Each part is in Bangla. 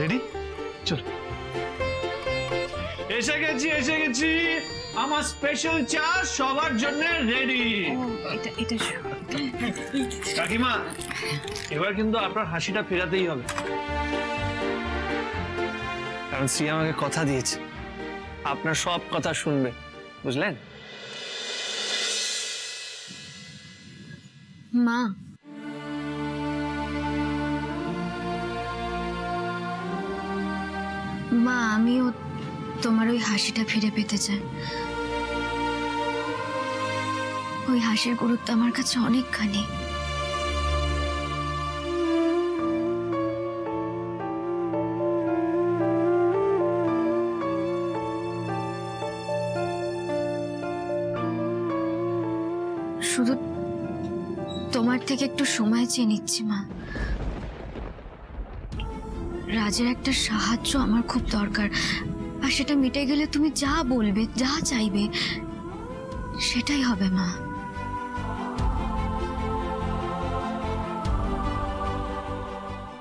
রেডি? চল। এসে গেছি আমার স্পেশাল চা সবার জন্য রেডি। কাকিমা, এবার কিন্তু আপনার হাসিটা ফেরাতেই হবে, কারণ শ্রী আমাকে কথা দিয়েছে আপনার সব কথা শুনবে, বুঝলেন? মা, মা আমিও তোমার ওই হাসিটা ফিরে পেতে চাই। ওই হাসির গুরুত্ব আমার কাছে অনেকখানি। শুধু তোমার থেকে একটু সময় চেয়ে নিচ্ছি মা। রাজের একটা সাহায্য আমার খুব দরকার, আর সেটা মিটে গেলে তুমি যা বলবে, যা চাইবে সেটাই হবে মা।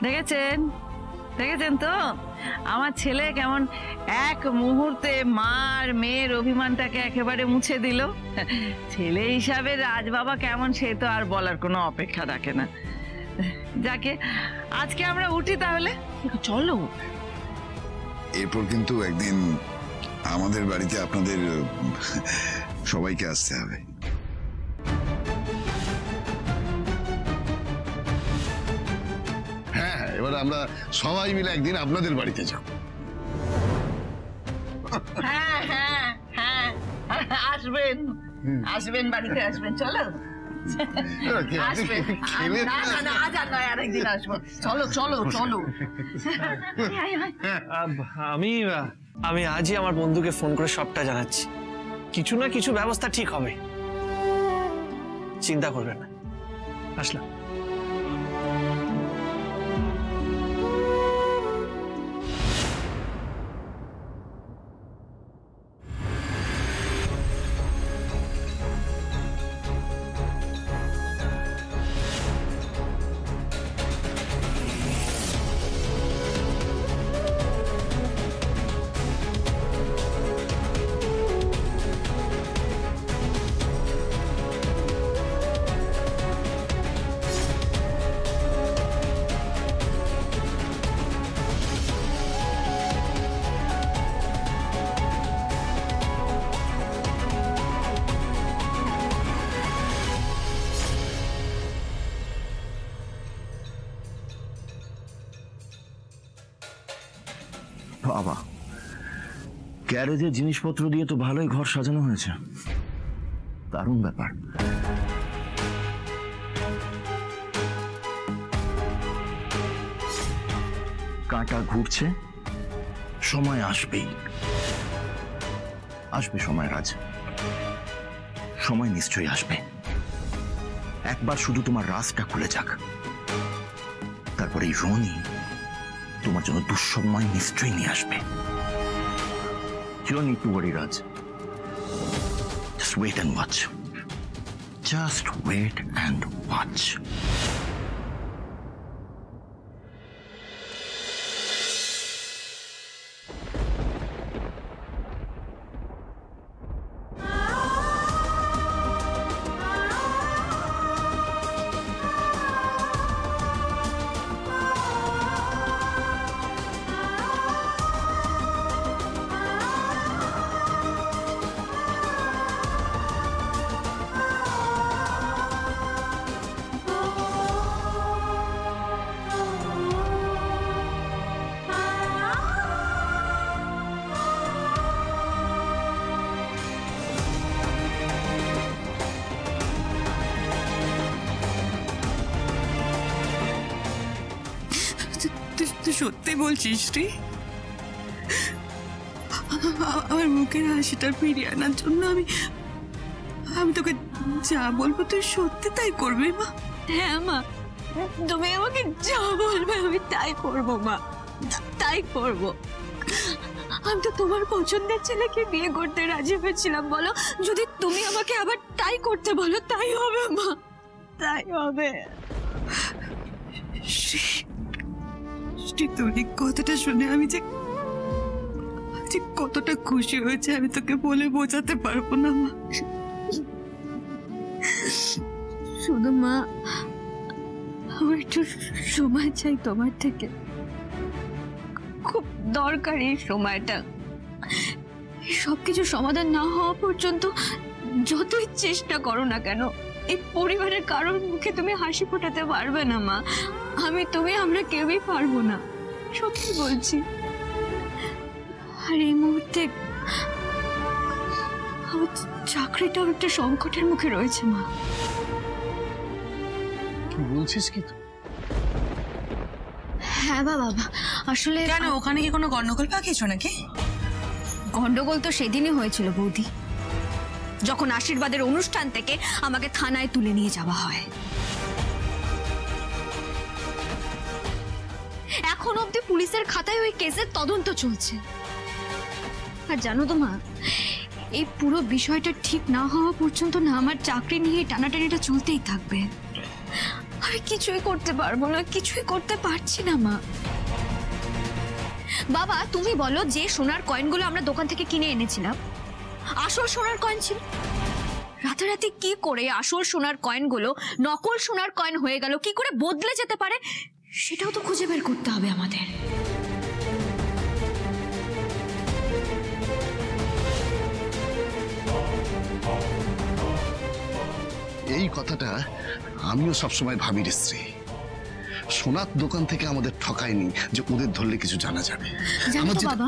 দেখেছেন দেখেছেন তো আমার ছেলে কেমন এক মুহূর্তে মার মেয়ের অভিমানটাকে একেবারে মুছে দিল। ছেলে হিসাবে রাজ বাবা কেমন সে তো আর বলার কোনো অপেক্ষা রাখে না। যাকে আজকে আমরা উঠি তাহলে, চলো। এরপর কিন্তু একদিন আমাদের বাড়িতে আপনাদের সবাইকে আসতে হবে। হ্যাঁ, এবার আমরা সবাই মিলে একদিন আপনাদের বাড়িতে যাব। হ্যাঁ হ্যাঁ হ্যাঁ, আসবেন আসবেন, বাড়িতে আসবেন, চলো। আমি আজই আমার বন্ধুকে ফোন করে সবটা জানাচ্ছি, কিছু না কিছু ব্যবস্থা ঠিক হবে, চিন্তা করবেন না। আসলাম। বাবা, গ্যারেজের জিনিসপত্র দিয়ে তো ভালোই ঘর সাজানো হয়েছে, দারুণ ব্যাপার। কাঁটা ঘুরছে, সময় আসবেই, আসবে সময় রাজ, সময় নিশ্চয়ই আসবে। একবার শুধু তোমার রাজটা খুলে যাক, তারপরে এই রনি তোমার জন্য দুঃসময় নিশ্চয়ই নিয়ে আসবে। You don't need to worry, Raj. Just wait and watch. Just wait and watch. তুই সত্যি বলছিস রে? আমার মুখের হাসিটা ফিরিয়ে আনার জন্য আমি তোকে যা বলবো তুই সত্যি তাই করবি মা? হ্যাঁ মা, তুমি আমাকে যা বলবে আমি তাই করবো মা, তাই করবো। আমি তো তোমার পছন্দের ছেলেকে বিয়ে করতে রাজি হয়েছিলাম, বলো যদি তুমি আমাকে আবার তাই করতে বলো তাই হবে মা, তাই হবে। মিষ্টি তোর এই কথাটা শুনে আমি যে কতটা খুশি হয়েছে আমি তোকে বলে বোঝাতে পারবো না মা। শুধু মা, আমার একটু সময় চাই তোমার থেকে, খুব দরকারি সময়টা। সবকিছু সমাধান না হওয়া পর্যন্ত যতই চেষ্টা করো না কেন, এই পরিবারের কারোর মুখে তুমি হাসি ফোটাতে পারবে না মা। তুমি আমরা কেউই পারবো না, সত্যি বলছি। আর এই মুহূর্তে আমার চাকরিটাও একটা সংকটের মুখে রয়েছে মা। কি বলছিস কি তুই? হ্যাঁ বাবা, আসলে কেন ওখানে কি কোনো গন্ডগোল পাকিয়েছো নাকি? গন্ডগোল তো সেদিনই হয়েছিল বৌদি, যখন আশীর্বাদের অনুষ্ঠান থেকে আমাকে থানায় তুলে নিয়ে যাওয়া হয়। এখন অবধি পুলিশের খাতায় ওই কেসের তদন্ত চলছে। আর জানো তো মা, এই পুরো বিষয়টা ঠিক না হওয়া পর্যন্ত না আমার চাকরি নিয়ে টানাটানিটা চলতেই থাকবে। আমি কিছুই করতে পারবো না, কিছুই করতে পারছি না মা। বাবা তুমি বলো, যে সোনার কয়েনগুলো আমরা দোকান থেকে কিনে এনেছিলাম আসল সোনার কয়েন ছিল, রাতারাতি কি করে আসল সোনার কয়েনগুলো নকল সোনার কয়েন হয়ে গেল, কি করে বদলে যেতে পারে, সেটাও তো খুঁজে বের করতে হবে আমাদের। এই কথাটা আমিও সবসময় ভাবি রে শ্রী। সোনার দোকান থেকে আমাদের ঠকায়নি যে ওদের ধরলে কিছু জানা যাবে। জানো তো বাবা,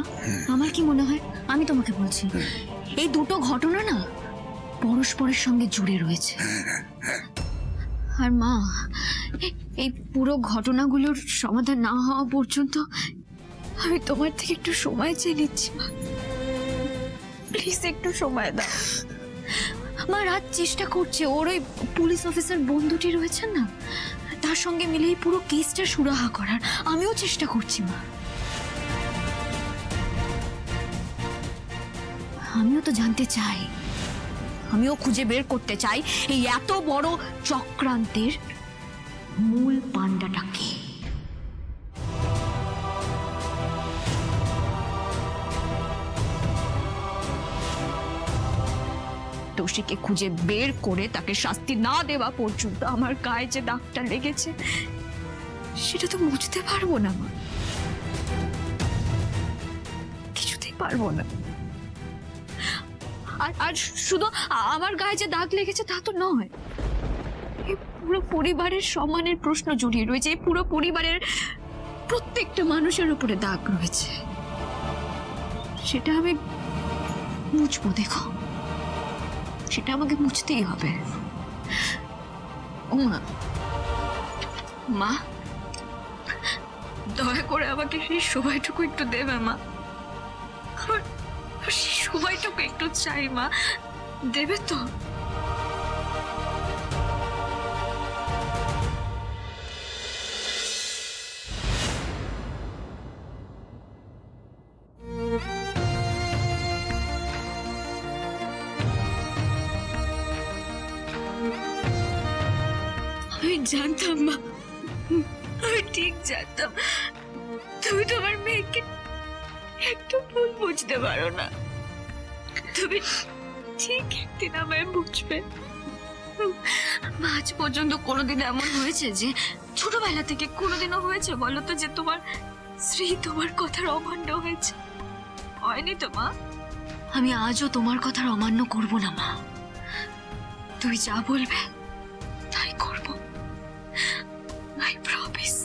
আমার কি মনে হয়, আমি তোমাকে বলছি, এই দুটো ঘটনা না পরস্পরের সঙ্গে জুড়ে রয়েছে। আর মা, এই পুরো ঘটনাগুলোর সমাধান না হওয়া পর্যন্ত আমি তোমার থেকে একটু সময় চেয়ে নিচ্ছি মা। প্লিজ একটু সময় দাও মা। রাত চেষ্টা করছে ওর ওই পুলিশ অফিসার বন্ধুটি রয়েছেন না, তার সঙ্গে মিলে এই পুরো কেসটা সুরাহা করার আমিও চেষ্টা করছি মা। আমিও তো জানতে চাই, আমিও খুঁজে বের করতে চাই এই এত বড় চক্রান্তের মূল পান্ডাটা কে। দোষীকে খুঁজে বের করে তাকে শাস্তি না দেওয়া পর্যন্ত আমার গায়ে যে দাগটা লেগেছে সেটা তো মুছতে পারবো না মা, কিছুতেই পারবো না। আর শুধু আমার গায়ে যে দাগ লেগেছে তা তো নয়, এই পুরো পরিবারের সম্মানের প্রশ্ন জড়িয়ে রয়েছে, এই পুরো পরিবারের প্রত্যেকটা মানুষের উপরে দাগ রয়েছে। সেটা আমি মুছবো, দেখো সেটা আমাকে মুছতেই হবে। ও মা, মা দয়া করে আমাকে সেই সময়টুকু একটু দেবে মা, আমার সেই সময়টুকু একটু চাই মা, দেবে তো? আমি জানতাম মা, আমি ঠিক জানতাম তুমি তোমার মেয়েকে একটু ভুল বুঝতে পারো না। তুমি ঠিক একদিন আমায় বুঝবে। আজ পর্যন্ত কোনোদিন এমন হয়েছে যে, ছোটবেলা থেকে কোনোদিনও হয়েছে বলো তো, যে তোমার স্ত্রী তোমার কথার অমান্য হয়েছে? হয়নি তো মা। আমি আজও তোমার কথার অমান্য করব না মা, তুই যা বলবে তাই করব, আই প্রমিস।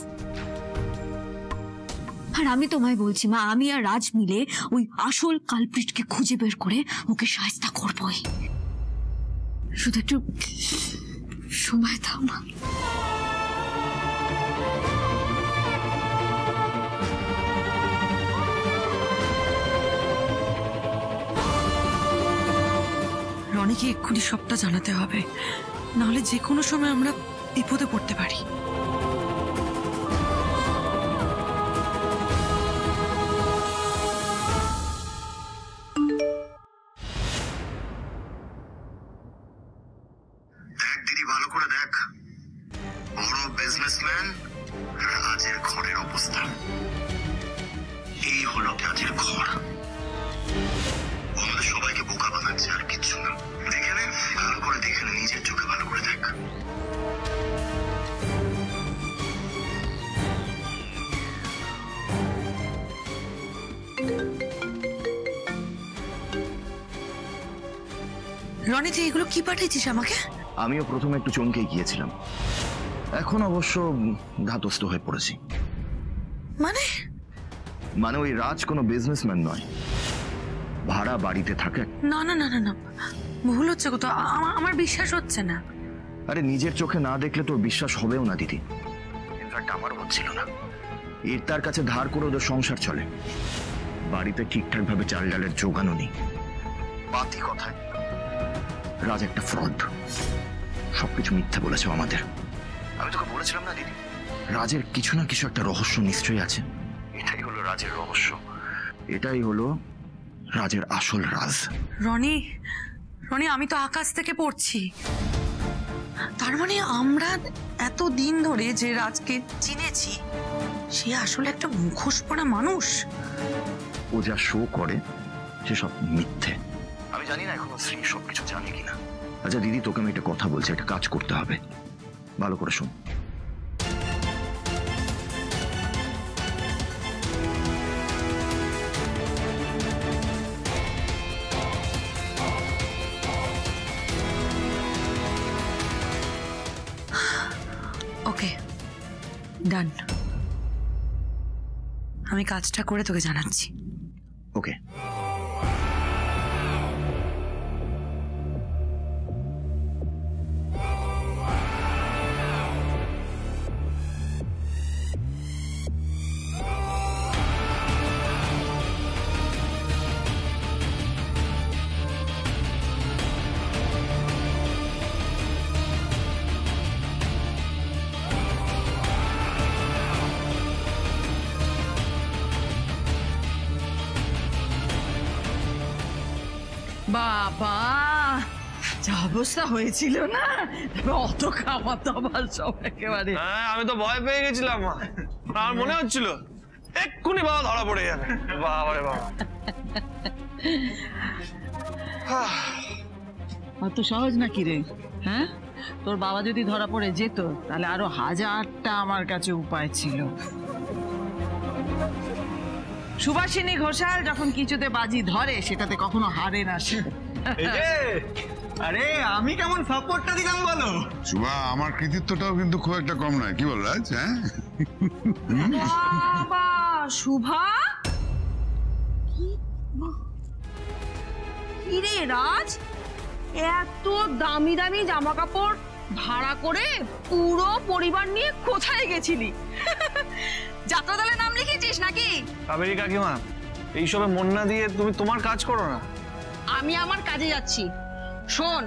আর আমি তোমায় বলছি মা, আমি আর রাজ মিলে ওই আসল কালপ্রিটকে খুঁজে বের করে ওকে শায়েস্তা করবই। শুধু একটু সময় দাও মা। রনিকে এক্ষুনি সবটা জানাতে হবে, নাহলে যে কোনো সময় আমরা বিপদে পড়তে পারি। দেখ দিদি, ভালো করে দেখ, বড় বিজনেসম্যান রাজের ঘরের অবস্থা। এই হলো কাজের ঘর। ও আমাদের সবাইকে বোকা বানাচ্ছে, আর কিচ্ছু না। দেখে নে, ভালো করে দেখে নে, নিজের চোখে ভালো করে দেখ। রনি, তুই এগুলো কি পাঠিয়েছিস আমাকে? আমিও প্রথমে একটু চমকে গিয়েছিলাম, এখন অবশ্য ধাতস্থ হয়ে পড়েছি। মানে ওই রাজ কোনো বিজনেসম্যান নয়, ভাড়া বাড়িতে থাকে। না না না না না, ভুল হচ্ছে কত, আমার বিশ্বাস হচ্ছে না। আরে নিজের চোখে না দেখলে তোর বিশ্বাস হবেও না দিদি। ইনফ্যাক্ট আমারও হচ্ছিল না। এর তার কাছে ধার করে ওদের সংসার চলে, বাড়িতে ঠিকঠাক ভাবে চাল ডালের জোগানও নেই। বাতি কথায় রাজ একটা ফ্রড, সবকিছু মিথ্যা বলেছে আমাদের। আমি তোকে বলেছিলাম না দিদি, রাজের কিছু না কিছু একটা রহস্য নিশ্চয়ই আছে। এটাই হলো রাজের রহস্য, এটাই হলো রাজের আসল রাজ। রনি, রনি, আমি তো আকাশ থেকে পড়ছি। তার মানে আমরা এত দিন ধরে যে রাজকে চিনেছি, সে আসলে একটা মুখোশ পরা মানুষ। ও যা শো করে সেসব মিথ্যে। আমি জানি না এখনো শ্রী সবকিছু জানে কিনা। আচ্ছা দিদি, তোকে আমি একটা কথা বলছি, একটা কাজ করতে হবে, ভালো করে শোন। ওকে, ডান। আমি কাজটা করে তোকে জানাচ্ছি। ওকে। বাবা, যা অবস্থা হয়েছিল না, অত খাবার দাবার সব একেবারে। হ্যাঁ, আমি তো ভয় পেয়ে গেছিলাম মা। আমার মনে হচ্ছিল এক্ষুনি বাবা ধরা পড়ে যাবে। বাবা রে বাবা, অত সহজ নাকি রে? হ্যাঁ, তোর বাবা যদি ধরা পড়ে যেত তাহলে আরো হাজারটা আমার কাছে উপায় ছিল। সুভাষিনী ঘোষাল যখন কিছুতে বাজি ধরে সেটাতে কখনো হারে না সে। আরে আমি কেমন সাপোর্টটা দিলাম বলো? শুভা, আমার কৃতিত্বটাও কিন্তু খুব একটা কম নয়, কি বল রাজ? হ্যাঁ, বাবা শুভা, কি রে রাজ, এত দামি দামি জামা কাপড় ভাড়া করে পুরো পরিবার নিয়ে কোথায় গেছিলি? যাত্রা দলে নাম লিখেছিস নাকি? কাবেরী কাকিমা, এইসবে মন না দিয়ে তুমি তোমার কাজ করো না। আমি আমার কাজে যাচ্ছি। শোন,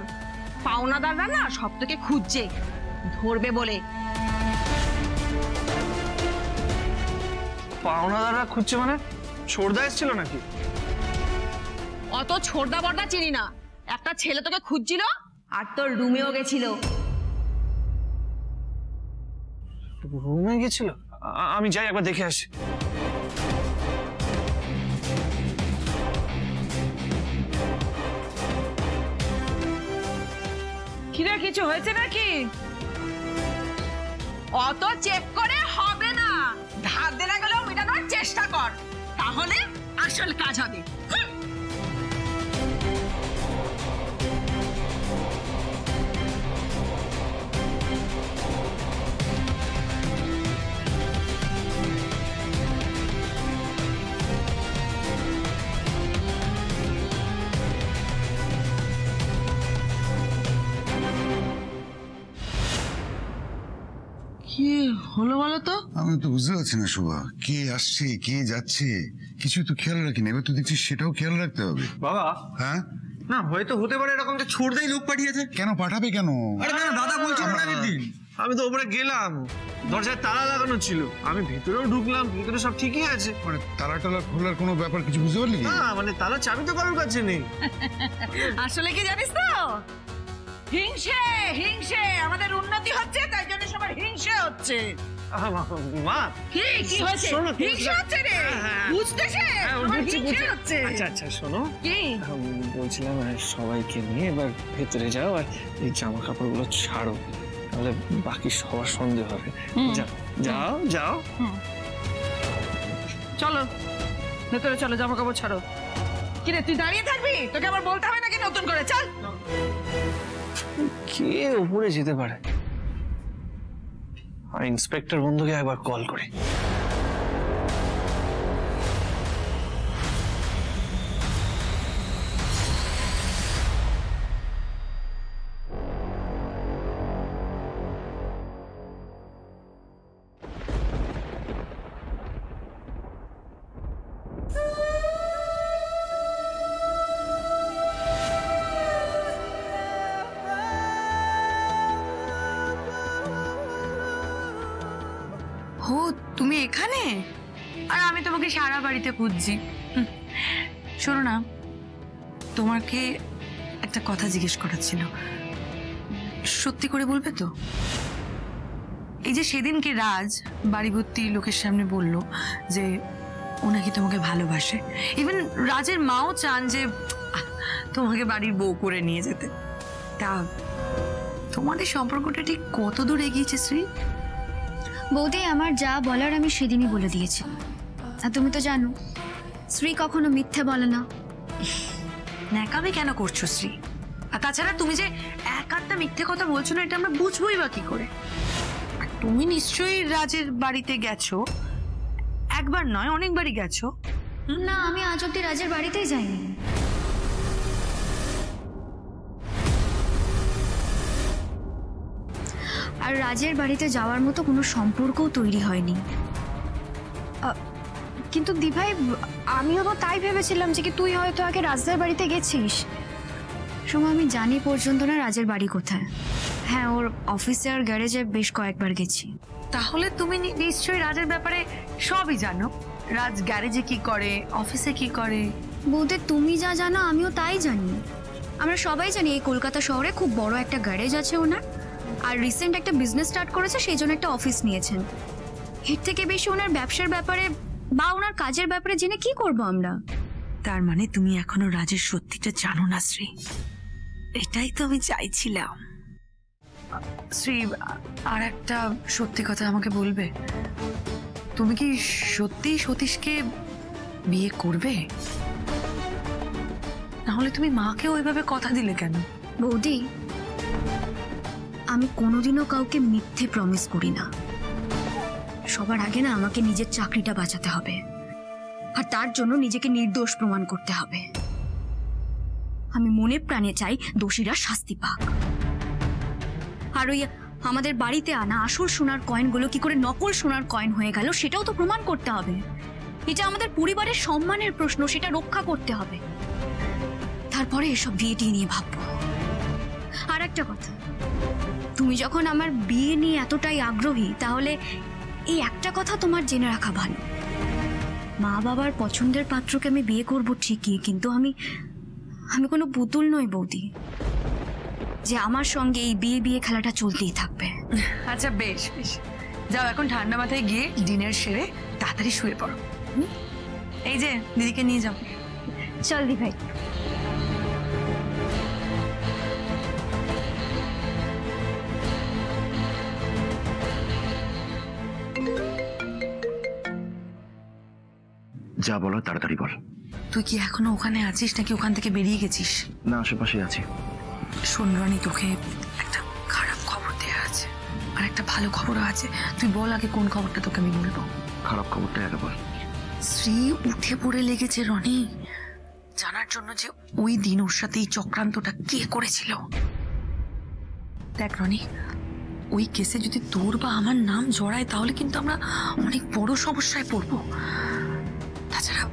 পাওনাদাররা না সব থেকে খুঁজছে, ধরবে বলে। পাওনাদাররা খুঁজছে মানে? ছোড়দা এসেছিল নাকি? অত ছোটদা বড়দা চিনি না, একটা ছেলে তোকে খুঁজছিল আর তোর রুমেও গেছিল। রুমে গেছিল? আমি যাই একবার দেখে আসি। কিরে, কিছু হয়েছে নাকি? অত চেক করে হবে না, ধার দেনা গেলেও মেটানোর চেষ্টা কর, তাহলে আসল কাজ হবে। কি হলো বলো তো? আমি তো বুঝতে পারছি না শুভা, কে আসছে কে যাচ্ছে কিছু তো খেয়াল রাখিনি। এবার তো দেখছি সেটাও খেয়াল রাখতে হবে। বাবা, হ্যাঁ, না হয়তো হতে পারে এরকম যে ছোড়দাই লোক পাঠিয়েছে। কেন পাঠাবে কেন? আরে না, দাদা বলছিল না আগের দিন। আমি তো উপরে গেলাম, দরজায় তালা লাগানো ছিল, আমি ভেতরেও ঢুকলাম, ভেতরে সব ঠিকই আছে। মানে তালা টালা খোলার কোনো ব্যাপার কিছু বুঝতে পারলি কি? না মানে তালা চাবি তো কারোর কাছে নেই। আসলে কি জানিস তো, হিংসে হিংসে আমাদের উন্নতি হচ্ছে, তাই জন্য সবার হিংসে হচ্ছে। মা কি হচ্ছে? শোনো, হিংসা হচ্ছে রে? হ্যাঁ। বুঝতেছে? তোমার বুঝছি, হিংসা বুঝছি। হচ্ছে। আচ্ছা আচ্ছা শোনো, কি? বলছিলাম সবাইকে নিয়ে এবার ভেতরে যাও আর এই জামা কাপড়গুলো ছাড়ো, তাহলে বাকি সবার সন্দেহ হবে। যাও যাও যাও। চলো ভেতরে চলো, জামা কাপড় ছাড়ো। কিরে তুই দাঁড়িয়ে থাকবি? তোকে আবার বলতে হবে নাকি নতুন করে? চল। কে উপরে যেতে পারে? আর ইন্সপেক্টর বন্ধুকে একবার কল করি। ও তুমি এখানে? আর আমি তোমাকে সারা বাড়িতে খুঁজছি। শোনো না, তোমাকে একটা কথা জিজ্ঞেস করার ছিল, সত্যি করে বলবে তো? এই যে সেদিনকে রাজ বাড়ি ভর্তি লোকের সামনে বলল যে ও নাকি তোমাকে ভালোবাসে, ইভেন রাজের মাও চান যে তোমাকে বাড়ির বউ করে নিয়ে যেতে, তা তোমাদের সম্পর্কটা ঠিক কত দূর এগিয়েছে শ্রী? বৌদি, আমার যা বলার আমি সেদিনই বলে দিয়েছি। আর তুমি তো জানো শ্রী কখনো মিথ্যে বলে না। ন্যাকামি কেন করছো শ্রী? আর তাছাড়া তুমি যে এক আধটা মিথ্যে কথা বলছো না, এটা আমরা বুঝবোই বা কি করে? আর তুমি নিশ্চয়ই রাজের বাড়িতে গেছো, একবার নয় অনেকবারই গেছো। না, আমি আজ অব্দি রাজের বাড়িতেই যাইনি। আর রাজের বাড়িতে যাওয়ার মতো কোনো সম্পর্কও তৈরি হয়নি। কিন্তু দিভাই, আমিও তো তাই ভেবেছিলাম যে কি তুই হয়তো আগে রাজদার বাড়িতে গেছিস। সময় আমি জানি পর্যন্ত না রাজের বাড়ি কোথায়। হ্যাঁ, ওর অফিসে আর গ্যারেজে বেশ কয়েকবার গেছি। তাহলে তুমি নিশ্চয়ই রাজের ব্যাপারে সবই জানো। রাজ গ্যারেজে কি করে, অফিসে কি করে। বৌদি, তুমি যা জানো আমিও তাই জানি। আমরা সবাই জানি এই কলকাতা শহরে খুব বড় একটা গ্যারেজ আছে ওনার, আর রিসেন্ট একটা বিজনেস স্টার্ট করেছে, সেই জন্য একটা অফিস নিয়েছেন। এর থেকে বেশি ওনার ব্যবসার ব্যাপারে বা ওনার কাজের ব্যাপারে জেনে কি করব আমরা? তার মানে তুমি এখনো রাজের সত্যিটা জানো না শ্রী? এটাই তো আমি চাইছিলাম। শ্রী, আর একটা সত্যি কথা আমাকে বলবে, তুমি কি সত্যিই সতীশকে বিয়ে করবে? নাহলে তুমি মাকে ওইভাবে কথা দিলে কেন? বৌদি, আমি কোনোদিনও কাউকে মিথ্যে প্রমিস করি না। সবার আগে না আমাকে নিজের চাকরিটা বাঁচাতে হবে, আর তার জন্য নিজেকে নির্দোষ প্রমাণ করতে হবে। আমি মনে প্রাণে চাই দোষীরা শাস্তি পাক। আর ওই আমাদের বাড়িতে আনা আসল সোনার কয়েনগুলো কি করে নকল সোনার কয়েন হয়ে গেল সেটাও তো প্রমাণ করতে হবে। এটা আমাদের পরিবারের সম্মানের প্রশ্ন, সেটা রক্ষা করতে হবে। তারপরে এসব বিয়েটি নিয়ে ভাববো। আর একটা কথা, তুমি যখন আমার বিয়ে নিয়ে এতটাই আগ্রহী, তাহলে এই একটা কথা তোমার জেনে রাখা ভালো। মা বাবার পছন্দের পাত্রকে আমি বিয়ে করব ঠিকই, কিন্তু আমি কোনো পুতুল নই বৌদি যে আমার সঙ্গে এই বিয়ে বিয়ে খেলাটা চলতেই থাকবে। আচ্ছা বেশ বেশ, যাও এখন ঠান্ডা মাথায় গিয়ে ডিনার সেরে তাড়াতাড়ি শুয়ে পড়ো। এই যে দিদিকে নিয়ে যাও। চল দি ভাই। যা বলো তাড়াতাড়ি বল। তুই কি এখনো ওখানে আছিস নাকি ওখান থেকে বেরিয়ে গেছিস? না, আশেপাশে আছি। শোন রনি, তোকে একটা খারাপ খবর দেওয়া আছে, আর একটা ভালো খবরও আছে। তুই বল আগে কোন খবরটা তোকে আমি বলবো। খারাপ খবরটা আগে বল। শ্রী উঠে পড়ে লেগেছে রনি, জানার জন্য যে ওই দিন ওর সাথে এই চক্রান্তটা কে করেছিল। দেখ রনি, ওই কেসে যদি তোর বা আমার নাম জড়ায় তাহলে কিন্তু আমরা অনেক বড় সমস্যায় পড়বো। তাছাড়া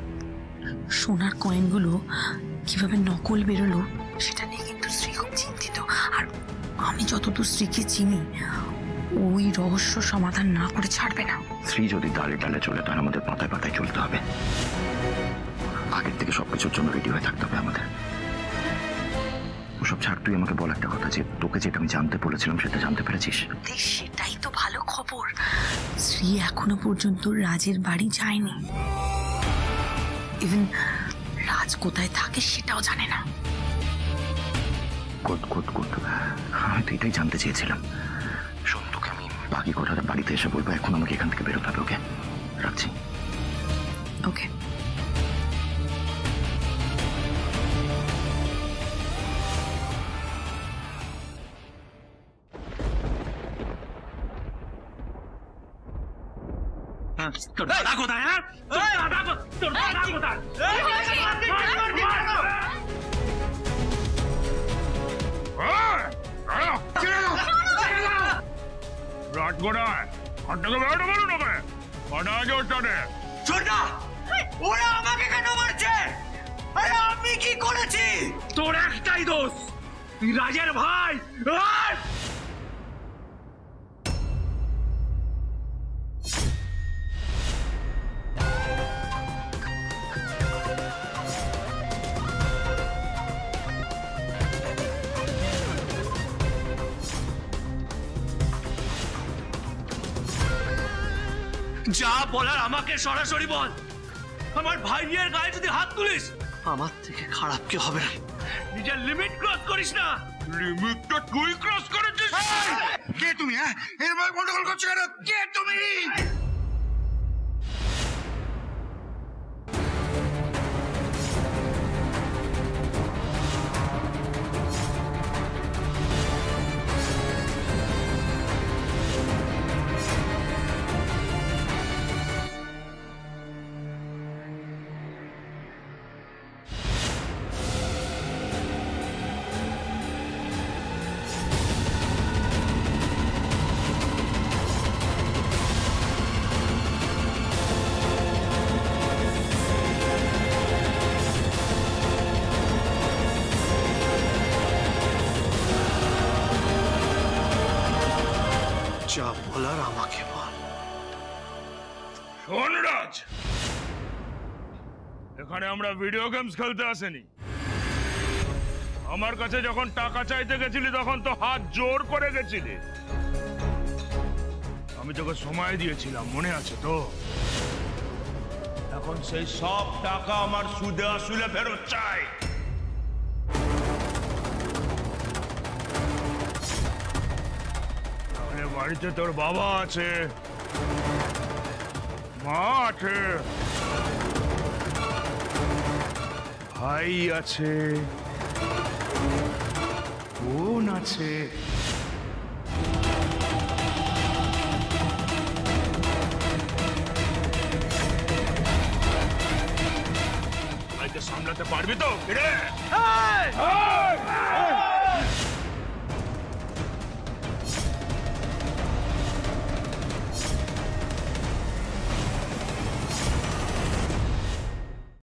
সোনার কয়েনগুলো কিভাবে নকল বেরোলো সেটা নিয়ে কিন্তু শ্রী খুব চিন্তিত। আর আমি যতদূর শ্রীকে চিনি, ওই রহস্য সমাধান না করে ছাড়বে না। শ্রী যদি ডালে ডালে চলে, তাহলে আমাদের পাতায় পাতায় চলতে হবে। আগের থেকে সবকিছুর জন্য রেডি হয়ে থাকতে হবে আমাদের। ওসব ছাড়, তুই আমাকে বল একটা কথা, যে তোকে যেটা আমি জানতে বলেছিলাম সেটা জানতে পেরেছিস? সেটাই তো ভালো খবর। শ্রী এখনো পর্যন্ত রাজের বাড়ি যায়নি। ইভেন রাজ কোথায় থাকে সেটাও জানে না। গুড গুড গুড, আমি তো এটাই জানতে চেয়েছিলাম। শোন, তোকে আমি বাকি কথাটা বাড়িতে এসে বলবো, এখন আমাকে এখান থেকে বেরোতে হবে। ওকে, রাখছি। ওকে। তোর দাদা কোথায়? হ্যাঁ, তোর দাদা কোথায়? রাত গোড়ায় হাত থেকে বেরোতে পারো না? কটা আছে ওর সাথে? ছোটা, ওরা আমাকে কেন মারছে? আরে আমি কি করেছি? তোর একটাই দোষ, তুই রাজের ভাই। যা বলার আমাকে সরাসরি বল। আমার ভাইয়ের গায়ে যদি হাত তুলিস, আমার থেকে খারাপ কি হবে না। নিজের লিমিট ক্রস করিস না। লিমিটটা তুই ক্রস করেছিস। কে তুমি? হ্যাঁ, এরকম গন্ডগোল করছো কেন? কে তুমি? যা বলার আমাকে বল। শোন রাজ, এখানে আমরা ভিডিও গেমস খেলতে আসেনি। আমার কাছে যখন টাকা চাইতে গেছিলি তখন তো হাত জোর করে গেছিলি। আমি তোকে সময় দিয়েছিলাম, মনে আছে তো? এখন সেই সব টাকা আমার সুদে আসলে ফেরত চাই। বাড়িতে তোর বাবা আছে, মা আছে, ভাই আছে, বোন আছে। ভাইকে সামলাতে পারবি তো?